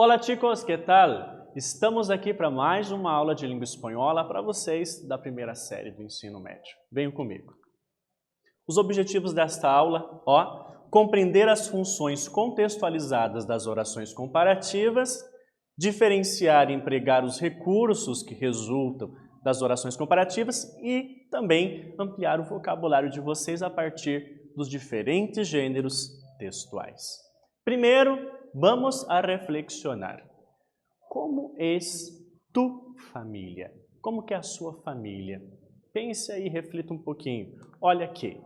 Olá chicos, que tal? Estamos aqui para mais uma aula de língua espanhola para vocês da primeira série do ensino médio. Venham comigo. Os objetivos desta aula, compreender as funções contextualizadas das orações comparativas, diferenciar e empregar os recursos que resultam das orações comparativas e também ampliar o vocabulário de vocês a partir dos diferentes gêneros textuais. Primeiro, vamos a reflexionar. Como é tu família? Como que é a sua família? Pense aí, reflita um pouquinho. Olha aqui.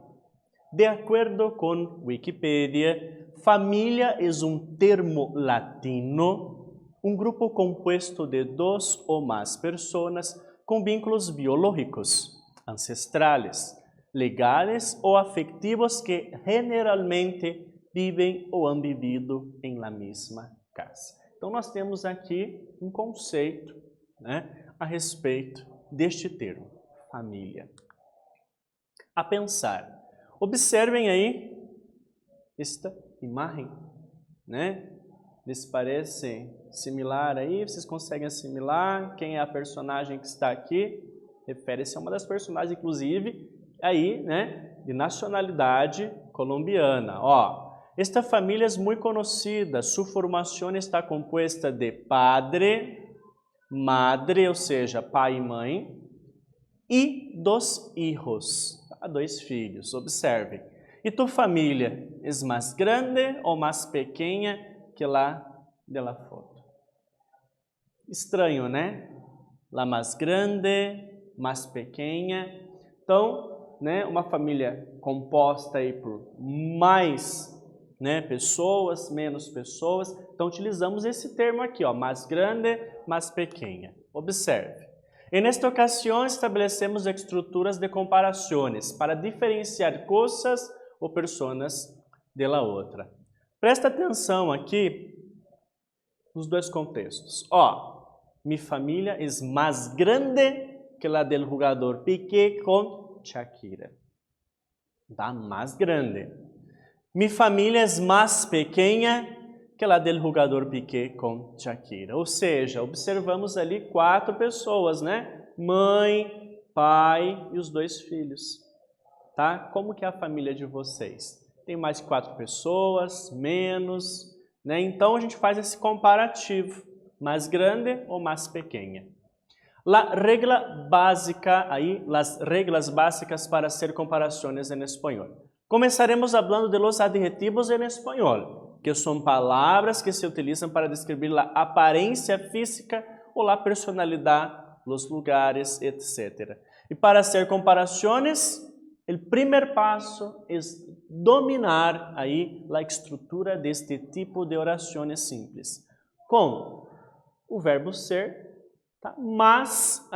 De acordo com Wikipedia, família é um termo latino, um grupo composto de duas ou mais pessoas com vínculos biológicos, ancestrales, legales ou afetivos que generalmente vivem ou han vivido em la mesma casa. Então nós temos aqui um conceito, a respeito deste termo, família. A pensar. Observem aí esta imagem, Eles parecem similar aí, vocês conseguem assimilar quem é a personagem que está aqui? Refere-se a uma das personagens, inclusive, aí, de nacionalidade colombiana. Esta família é muito conhecida, sua formação está composta de padre, madre, ou seja, pai e mãe, e dos hijos, dois filhos, observem. E tu família é mais grande ou mais pequena que lá de la foto? Estranho, né? La mais grande, mais pequena. Então, uma família composta aí por mais pessoas, menos pessoas. Então, utilizamos esse termo aqui, mais grande, mais pequena. Observe. En esta ocasión establecemos estruturas de comparações para diferenciar coisas ou personas de la outra. Presta atenção aqui nos dois contextos. Mi família é mais grande que la del jugador Piqué com Shakira. Mais grande. Mi família é mais pequena que la del jugador Piqué com Shakira. Ou seja, observamos ali 4 pessoas, Mãe, pai e os 2 filhos. Tá? Como que é a família de vocês? Tem mais que 4 pessoas, menos, Então a gente faz esse comparativo, mais grande ou mais pequena. La regla básica, las reglas básicas para hacer comparações em espanhol. Começaremos falando de los adjetivos em espanhol, que são palavras que se utilizam para descrever a aparência física ou a personalidade, os lugares, etc. E para hacer comparações, o primeiro passo é dominar a estrutura deste tipo de orações simples. Com o verbo ser, mas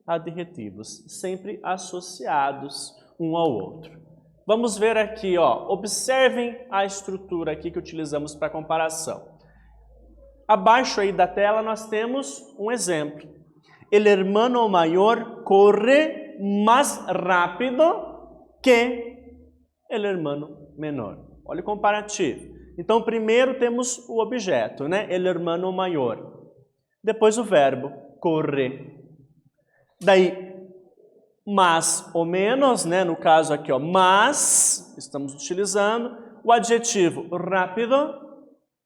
adjetivos, sempre associados um ao outro. Vamos ver aqui, observem a estrutura aqui que utilizamos para comparação. Abaixo aí da tela nós temos um exemplo. El hermano mayor corre más rápido que el hermano menor. Olha o comparativo. Então primeiro temos o objeto, El hermano mayor. Depois o verbo, correr. Daí, mais ou menos, no caso aqui, mas, estamos utilizando o adjetivo rápido,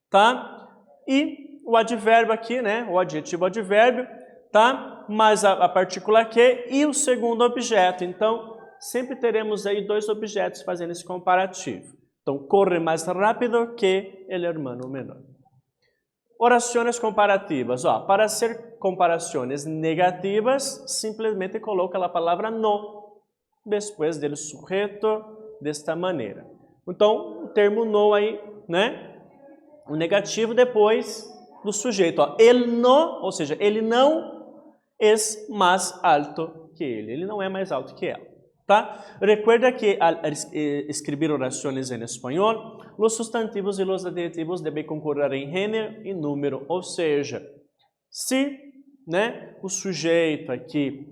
tá? E o advérbio aqui, o adjetivo advérbio, tá? Mais a partícula que e o segundo objeto. Então, sempre teremos aí 2 objetos fazendo esse comparativo. Então, corre mais rápido que el hermano menor. Orações comparativas. Para ser comparações negativas, simplesmente coloca a palavra no depois do sujeito desta maneira. Então, o termo no aí, o negativo depois do sujeito. Ele no, ou seja, ele não é mais alto que ele. Ele não é mais alto que ela. Tá? Recuerda que al escribir orações em espanhol, os substantivos e os adjetivos devem concorrer em gênero e número, ou seja, se o sujeito aqui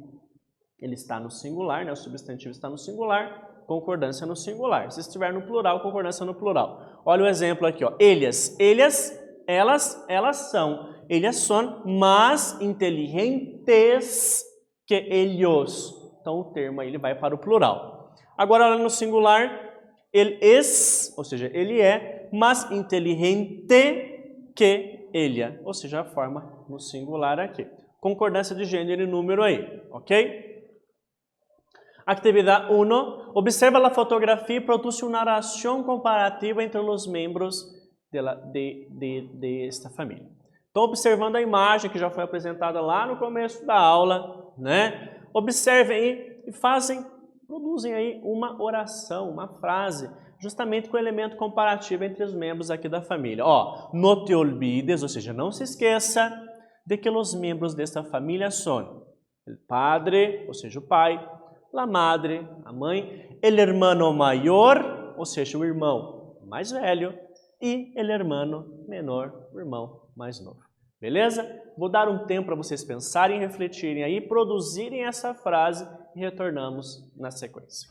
ele está no singular, o substantivo está no singular, concordância no singular. Se estiver no plural, concordância no plural. Olha o exemplo aqui, Ellas elas são. Eles são mais inteligentes que ellos. Então, o termo aí ele vai para o plural. Agora, lá no singular, ele es, ou seja, ele é mais inteligente que ella. Ou seja, a forma no singular aqui. Concordância de gênero e número aí, ok? Atividade 1. Observa a fotografia e produz uma narração comparativa entre os membros de esta família. Então, observando a imagem que já foi apresentada lá no começo da aula, né? Observem aí e produzem aí uma oração, uma frase, justamente com o elemento comparativo entre os membros aqui da família. Ó, no te olvides, ou seja, não se esqueça de que os membros desta família são o padre, ou seja, o pai, la madre, a mãe, el hermano mayor, ou seja, o irmão mais velho, e el hermano menor, o irmão mais novo. Beleza? Vou dar um tempo para vocês pensarem, refletirem aí, produzirem essa frase e retornamos na sequência.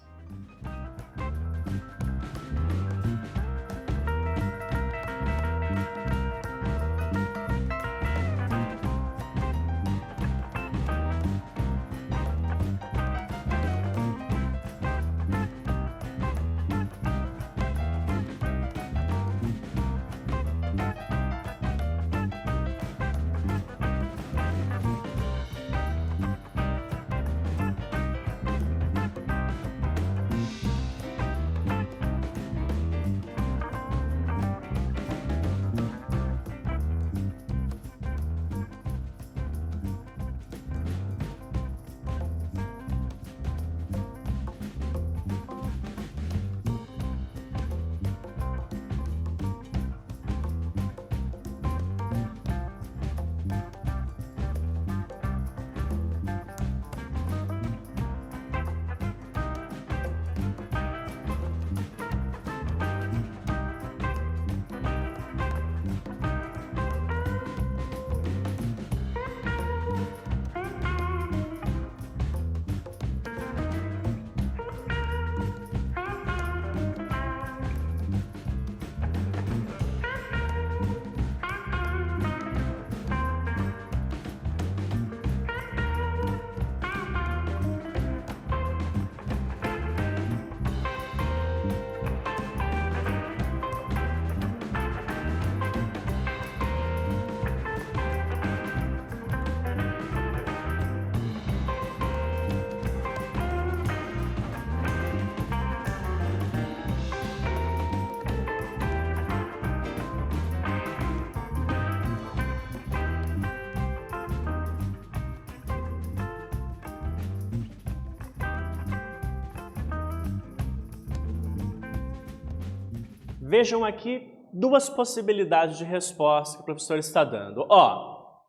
Vejam aqui duas possibilidades de resposta que o professor está dando. Ó,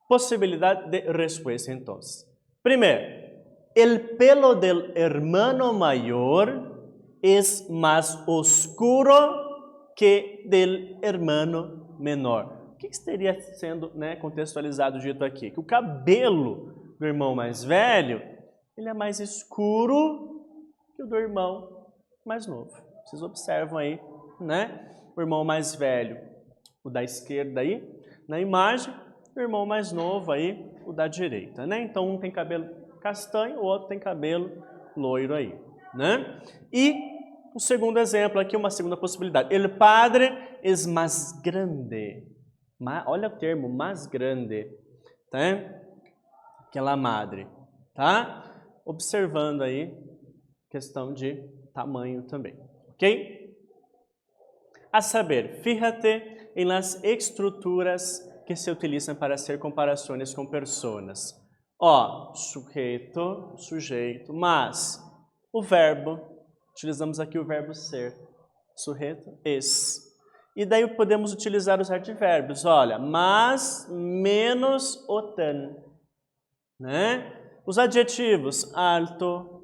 possibilidade de resposta, então. Primeiro, el pelo del hermano mayor es más oscuro que del hermano menor. O que estaria sendo, né, contextualizado dito aqui? Que o cabelo do irmão mais velho ele é mais escuro que o do irmão mais novo. Vocês observam aí, né? O irmão mais velho, o da esquerda aí, na imagem, o irmão mais novo aí, o da direita, né? Então um tem cabelo castanho, o outro tem cabelo loiro aí, né? E o segundo exemplo aqui, uma segunda possibilidade. El padre es más grande. Olha o termo, más grande, tá? Que la madre, tá? Observando aí questão de tamanho também, ok? A saber, fíjate en las estruturas que se utilizan para hacer comparações com personas. Ó, sujeito, mas o verbo, utilizamos aqui o verbo ser, sujeito, es. E daí podemos utilizar os advérbios, olha, mas, menos, o tan, né? Os adjetivos, alto,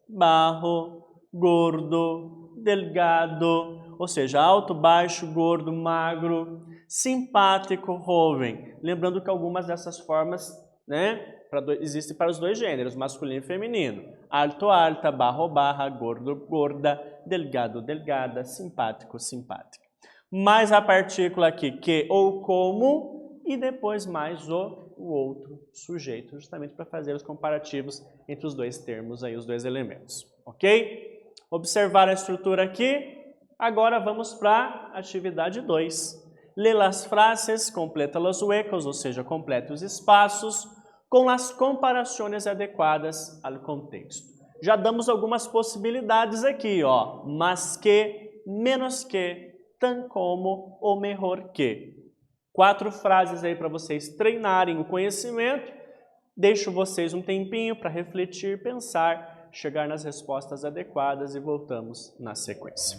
bajo, gordo, delgado, ou seja, alto, baixo, gordo, magro, simpático, jovem. Lembrando que algumas dessas formas, né, existem para os dois gêneros, masculino e feminino. Alto, alta, barro, barra, gordo, gorda, delgado, delgada, simpático, simpática. mais a partícula aqui, que ou como, e depois mais o outro sujeito, justamente para fazer os comparativos entre os dois termos, aí, os dois elementos. Ok? Observar a estrutura aqui. Agora vamos para a atividade 2. Lê as frases, completa los huecos, ou seja, completa os espaços, com as comparações adequadas ao contexto. Já damos algumas possibilidades aqui, ó. Mas que, menos que, tan como ou melhor que. 4 frases aí para vocês treinarem o conhecimento. Deixo vocês um tempinho para refletir, pensar, chegar nas respostas adequadas e voltamos na sequência.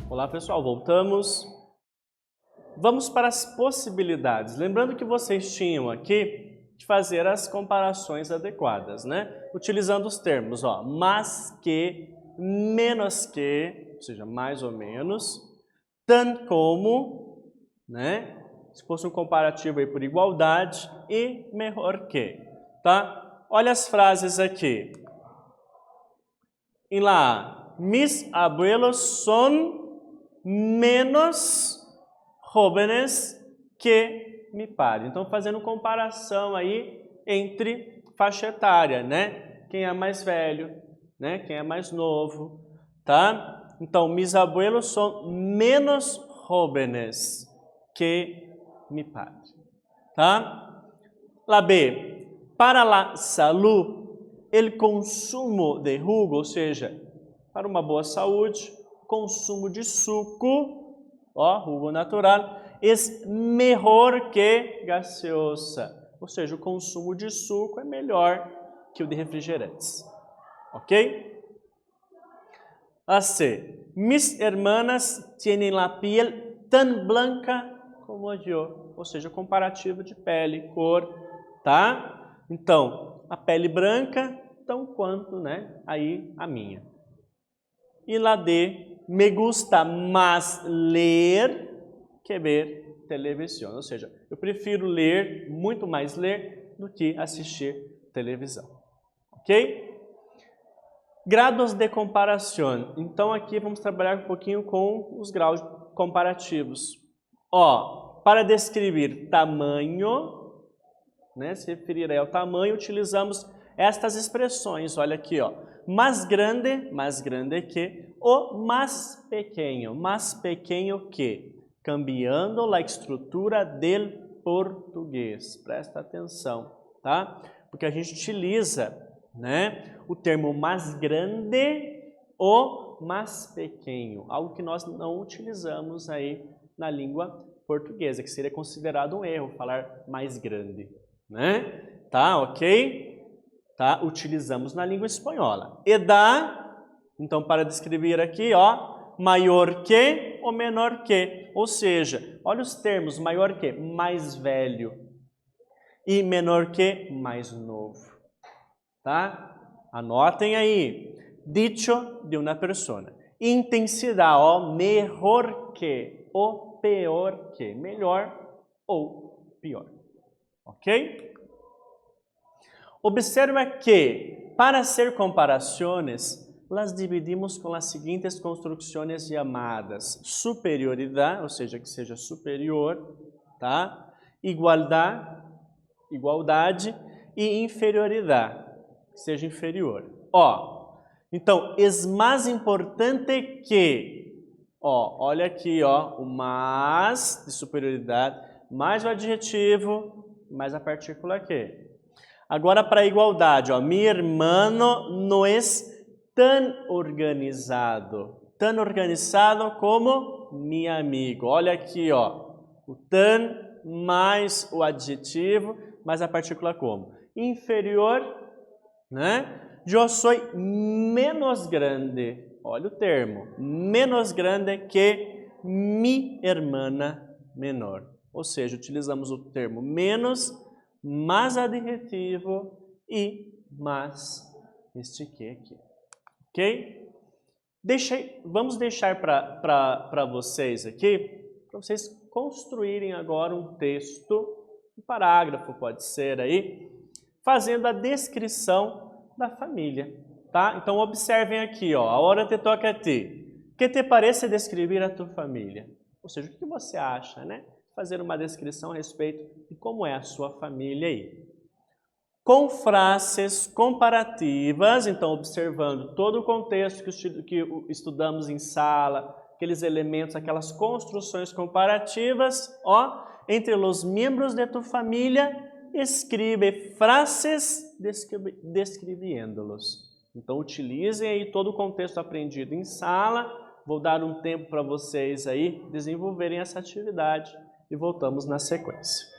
Olá pessoal, voltamos. Vamos para as possibilidades. Lembrando que vocês tinham aqui de fazer as comparações adequadas, né? Utilizando os termos, ó, mas que, menos que, ou seja, mais ou menos, tan como, né? Se fosse um comparativo aí por igualdade, e melhor que, tá? Olha as frases aqui. Em lá, mis abuelos son menos jóvenes que mi padre. Então, fazendo comparação aí entre faixa etária, né? Quem é mais velho, né? Quem é mais novo, tá? Então, mis abuelos son menos jóvenes que mi padre, tá? La B, para la salud, el consumo de jugo, ou seja, para uma boa saúde, consumo de suco, ó, jugo natural, é melhor que gaseosa. Ou seja, o consumo de suco é melhor que o de refrigerantes. Ok? A C. Mis hermanas tienen la piel tan blanca como yo. Ou seja, comparativo de pele, cor, tá? Então, a pele branca, tão quanto, né? Aí a minha. E lá D, me gusta más ler que ver televisão. Ou seja, eu prefiro ler, muito mais ler, do que assistir televisão. Ok? Grados de comparação. Então aqui vamos trabalhar um pouquinho com os graus comparativos. Ó, para descrever tamanho, né, se referir ao tamanho, utilizamos estas expressões. Olha aqui, ó. Mais grande que, o mais pequeno que. Cambiando a estrutura del português. Presta atenção, tá? Porque a gente utiliza, né, o termo mais grande ou mais pequeno, algo que nós não utilizamos aí na língua portuguesa, que seria considerado um erro falar mais grande, né? Tá, ok? Tá, utilizamos na língua espanhola. Edad, então para descrever aqui, ó, maior que ou menor que, ou seja, olha os termos, maior que, mais velho, e menor que, mais novo. Tá? Anotem aí. Dicho de uma pessoa. Intensidade, ó, melhor que ou pior que. Melhor ou pior. Ok? Observa que, para hacer comparações, las dividimos com as seguintes construções chamadas superioridade, ou seja, que seja superior, tá? Igualdade e inferioridade. Que seja inferior. Ó, então, é mais importante que, ó, olha aqui, ó, o mais de superioridade, mais o adjetivo, mais a partícula que. Agora, para a igualdade, ó, mi hermano no es tan organizado como mi amigo. Olha aqui, ó, o tan mais o adjetivo, mais a partícula como. Inferior, né? Eu sou menos grande, olha o termo, menos grande que mi hermana menor. Ou seja, utilizamos o termo menos, mais adjetivo e mais este que aqui. Ok? Vamos deixar para vocês aqui, para vocês construírem agora um texto, um parágrafo pode ser aí, fazendo a descrição da família, tá? Então observem aqui, ó, a hora te toca a ti. Que te parece descrever a tua família? Ou seja, o que você acha, né? Fazer uma descrição a respeito de como é a sua família aí. Com frases comparativas, então observando todo o contexto que estudamos em sala, aqueles elementos, aquelas construções comparativas, ó, entre os membros de tua família, escreve frases descrevendo-los. Então utilizem aí todo o contexto aprendido em sala. Vou dar um tempo para vocês aí desenvolverem essa atividade e voltamos na sequência.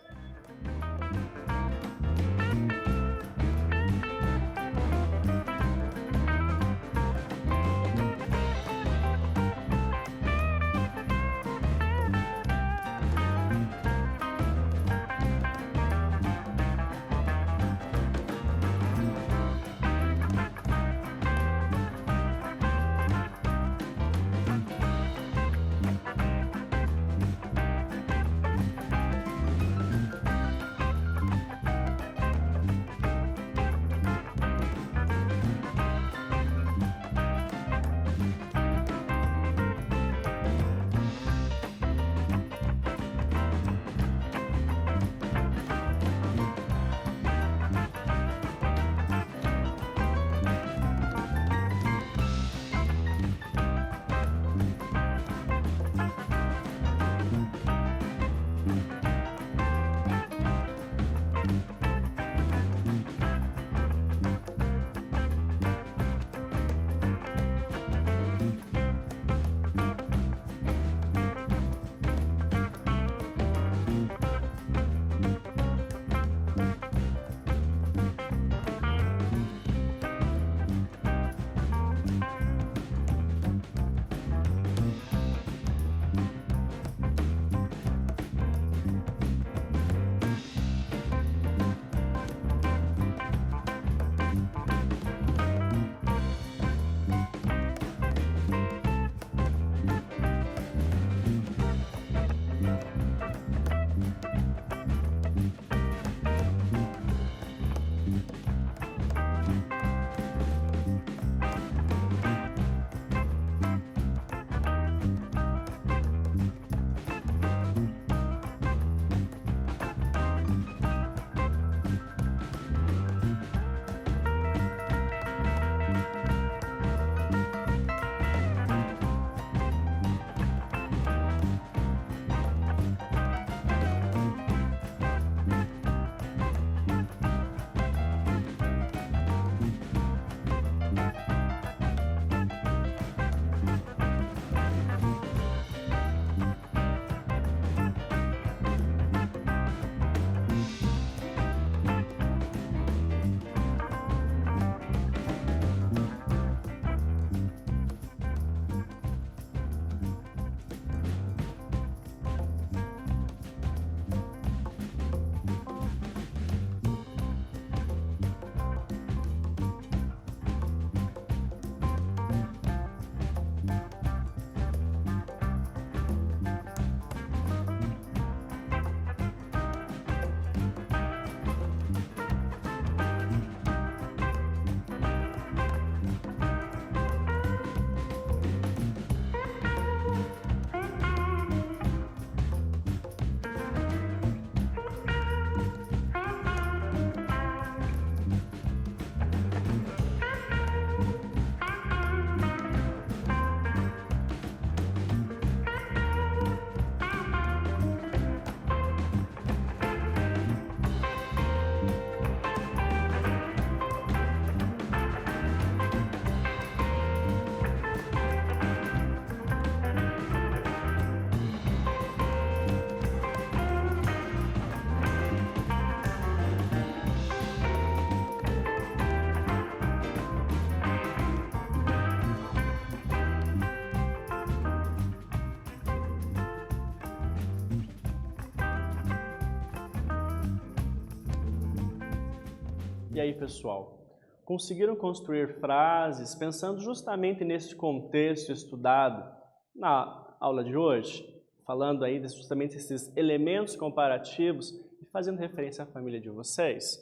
E aí, pessoal? Conseguiram construir frases pensando justamente nesse contexto estudado na aula de hoje? Falando aí justamente desses elementos comparativos e fazendo referência à família de vocês?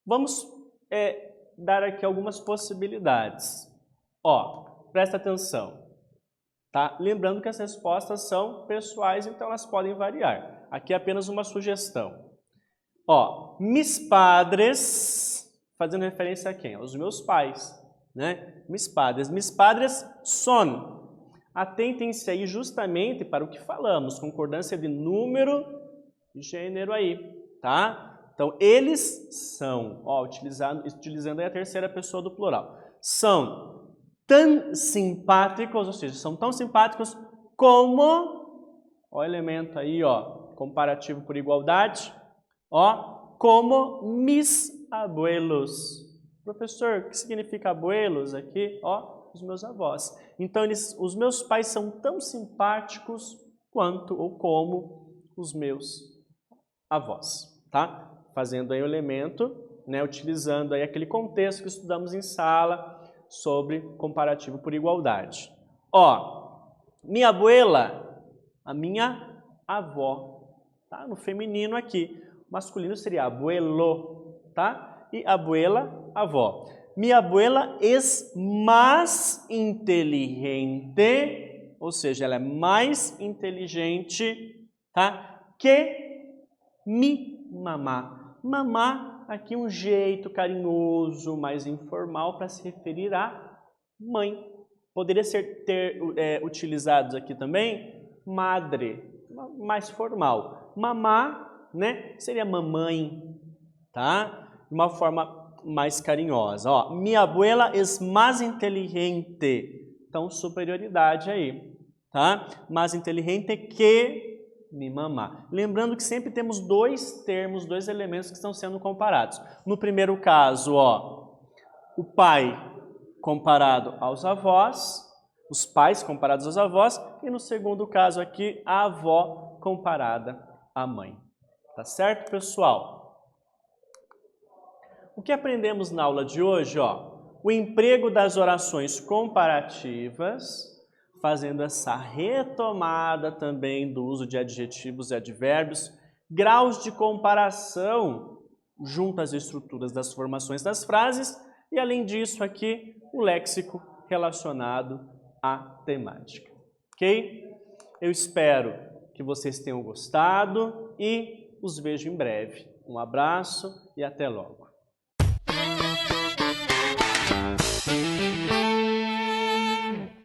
Vamos dar aqui algumas possibilidades. Ó, presta atenção, tá? Lembrando que as respostas são pessoais, então elas podem variar. Aqui é apenas uma sugestão. Ó, mis padres, fazendo referência a quem? Aos meus pais, né? Mis padres son. Atentem-se aí justamente para o que falamos, concordância de número e gênero aí, tá? Então, eles são, ó, utilizando aí a terceira pessoa do plural, são tão simpáticos, ou seja, são tão simpáticos como, ó, o elemento aí, ó, comparativo por igualdade, ó, como mis abuelos. Professor, o que significa abuelos aqui? Ó, os meus avós. Então, os meus pais são tão simpáticos quanto ou como os meus avós, tá? Fazendo aí o elemento, né, utilizando aí aquele contexto que estudamos em sala sobre comparativo por igualdade. Ó, minha abuela, a minha avó, tá? No feminino aqui. O masculino seria abuelo, tá? E abuela, avó. Mi abuela es más inteligente, ou seja, ela é mais inteligente, tá? Que mi mamá. Mamá, aqui um jeito carinhoso, mais informal para se referir à mãe. Poderia ter utilizados aqui também madre, mais formal. Mamá, né? Seria mamãe, tá? De uma forma mais carinhosa. Ó, mi abuela es más inteligente. Então, superioridade aí, tá? Mais inteligente que mi mamá. Lembrando que sempre temos dois termos, dois elementos que estão sendo comparados. No primeiro caso, ó, o pai comparado aos avós, os pais comparados aos avós, e no segundo caso aqui, a avó comparada à mãe. Tá certo, pessoal? O que aprendemos na aula de hoje, ó? O emprego das orações comparativas, fazendo essa retomada também do uso de adjetivos e advérbios, graus de comparação junto às estruturas das formações das frases e, além disso, aqui, o léxico relacionado à temática. Ok? Eu espero que vocês tenham gostado e os vejo em breve. Um abraço e até logo.